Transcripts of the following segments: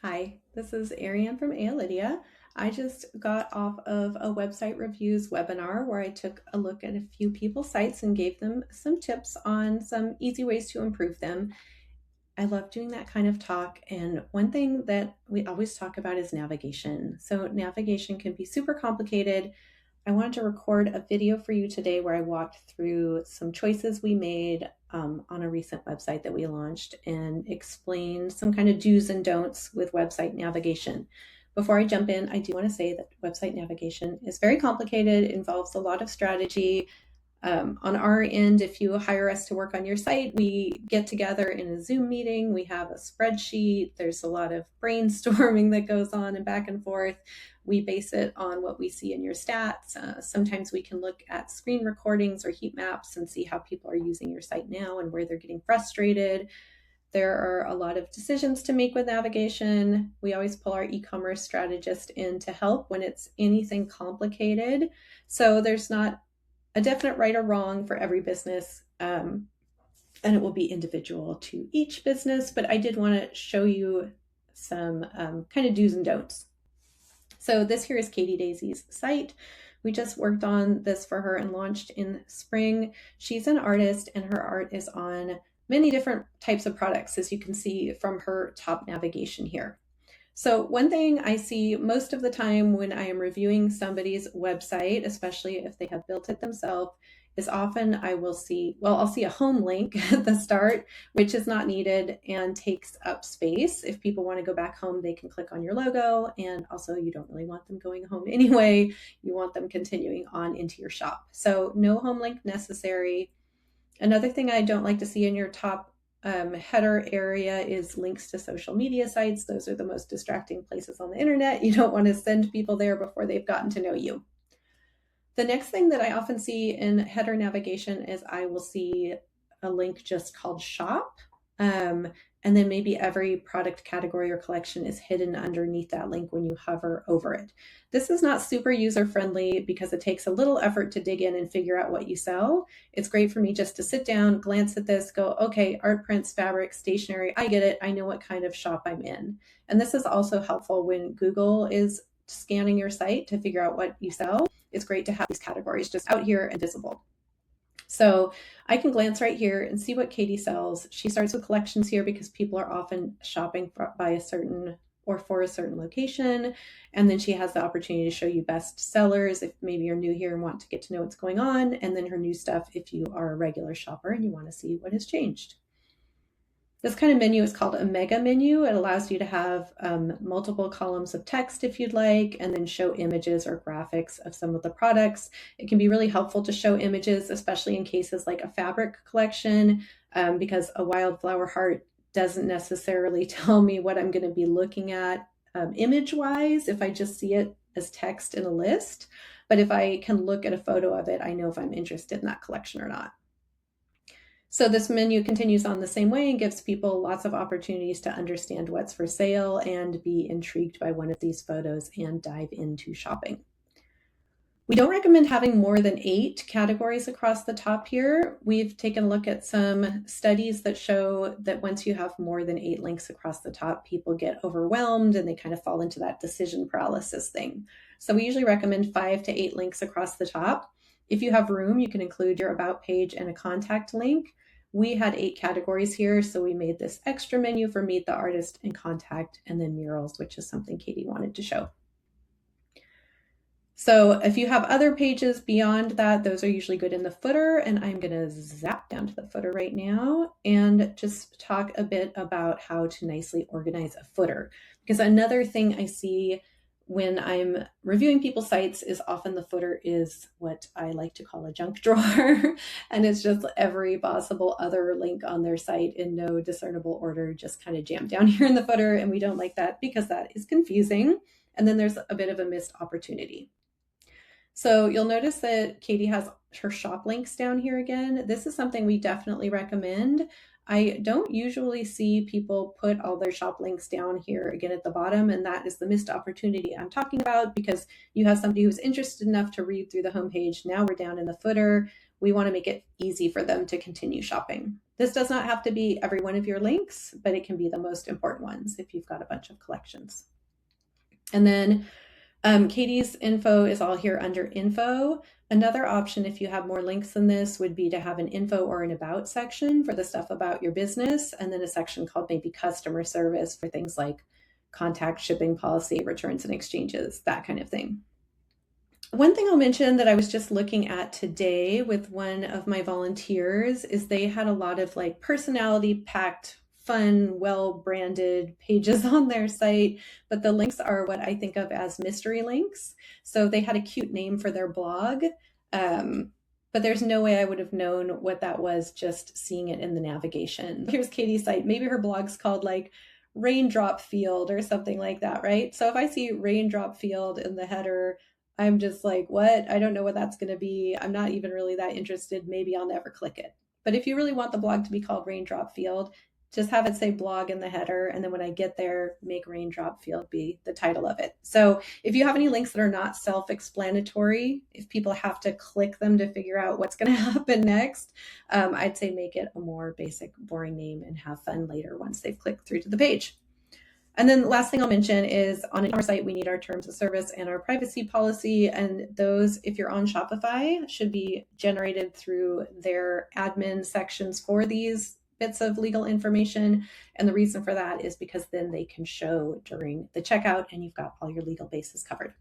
Hi, this is Ariane from Aeolidia. I just got off of a website reviews webinar where I took a look at a few people's sites and gave them some tips on some easy ways to improve them. I love doing that kind of talk. And one thing that we always talk about is navigation. So navigation can be super complicated. I wanted to record a video for you today where I walked through some choices we made on a recent website that we launched and explained some kind of do's and don'ts with website navigation. Before I jump in, I do want to say that website navigation is very complicated, involves a lot of strategy. On our end, if you hire us to work on your site, we get together in a Zoom meeting. We have a spreadsheet. There's a lot of brainstorming that goes on and back and forth. We base it on what we see in your stats. Sometimes we can look at screen recordings or heat maps and see how people are using your site now and where they're getting frustrated. There are a lot of decisions to make with navigation. We always pull our e-commerce strategist in to help when it's anything complicated. So there's not a definite right or wrong for every business, and it will be individual to each business, but I did want to show you some kind of do's and don'ts. So this here is Katie Daisy's site. We just worked on this for her and launched in spring. She's an artist and her art is on many different types of products, as you can see from her top navigation here. So one thing I see most of the time when I am reviewing somebody's website, especially if they have built it themselves, is often I'll see a home link at the start, which is not needed and takes up space. If people want to go back home, they can click on your logo. And also you don't really want them going home anyway. You want them continuing on into your shop. So no home link necessary. Another thing I don't like to see in your top header area is links to social media sites. Those are the most distracting places on the internet. You don't want to send people there before they've gotten to know you. The next thing that I often see in header navigation is I will see a link just called shop. And then maybe every product category or collection is hidden underneath that link when you hover over it. This is not super user-friendly because it takes a little effort to dig in and figure out what you sell. It's great for me just to sit down, glance at this, go, okay, art, prints, fabric, stationery, I get it. I know what kind of shop I'm in. And this is also helpful when Google is scanning your site to figure out what you sell. It's great to have these categories just out here and visible. So I can glance right here and see what Katie sells. She starts with collections here because people are often shopping by a certain or for a certain location. And then she has the opportunity to show you best sellers if maybe you're new here and want to get to know what's going on. And then her new stuff if you are a regular shopper and you want to see what has changed. This kind of menu is called a mega menu. It allows you to have multiple columns of text if you'd like, and then show images or graphics of some of the products. It can be really helpful to show images, especially in cases like a fabric collection, because a wildflower heart doesn't necessarily tell me what I'm going to be looking at image-wise if I just see it as text in a list. But if I can look at a photo of it, I know if I'm interested in that collection or not. So this menu continues on the same way and gives people lots of opportunities to understand what's for sale and be intrigued by one of these photos and dive into shopping. We don't recommend having more than 8 categories across the top here. We've taken a look at some studies that show that once you have more than 8 links across the top, people get overwhelmed and they kind of fall into that decision paralysis thing. So we usually recommend 5 to 8 links across the top. If you have room, you can include your about page and a contact link. We had 8 categories here, so we made this extra menu for Meet the Artist and Contact, and then murals, which is something Katie wanted to show. So if you have other pages beyond that, those are usually good in the footer, and I'm going to zap down to the footer right now and just talk a bit about how to nicely organize a footer. Because another thing I see when I'm reviewing people's sites is often the footer is what I like to call a junk drawer. And it's just every possible other link on their site in no discernible order, just kind of jammed down here in the footer. And we don't like that because that is confusing. And then there's a bit of a missed opportunity. So you'll notice that Katie has her shop links down here again. This is something we definitely recommend. I don't usually see people put all their shop links down here again at the bottom, and that is the missed opportunity I'm talking about because you have somebody who's interested enough to read through the homepage. Now we're down in the footer. we want to make it easy for them to continue shopping. This does not have to be every one of your links, but it can be the most important ones if you've got a bunch of collections. And then Katie's info is all here under info. Another option, if you have more links than this, would be to have an info or an about section for the stuff about your business, and then a section called maybe customer service for things like contact, shipping policy, returns and exchanges, that kind of thing. One thing I'll mention that I was just looking at today with one of my volunteers is they had a lot of like personality packed, fun, well-branded pages on their site, but the links are what I think of as mystery links. So they had a cute name for their blog, but there's no way I would have known what that was just seeing it in the navigation. Here's Katie's site. Maybe her blog's called like Raindrop Field or something like that, right? So if I see Raindrop Field in the header, I'm just like, what? I don't know what that's going to be. I'm not even really that interested. Maybe I'll never click it. But if you really want the blog to be called Raindrop Field, just have it say blog in the header. And then when I get there, make Raindrop Field be the title of it. So if you have any links that are not self-explanatory, if people have to click them to figure out what's going to happen next, I'd say make it a more basic, boring name and have fun later once they've clicked through to the page. And then the last thing I'll mention is on our site, we need our terms of service and our privacy policy. And those, if you're on Shopify, should be generated through their admin sections for these bits of legal information. And the reason for that is because then they can show during the checkout and you've got all your legal bases covered.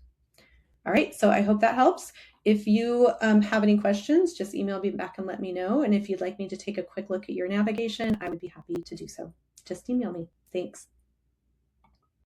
All right, so I hope that helps. If you have any questions, just email me back and let me know. And if you'd like me to take a quick look at your navigation, I would be happy to do so. Just email me. Thanks.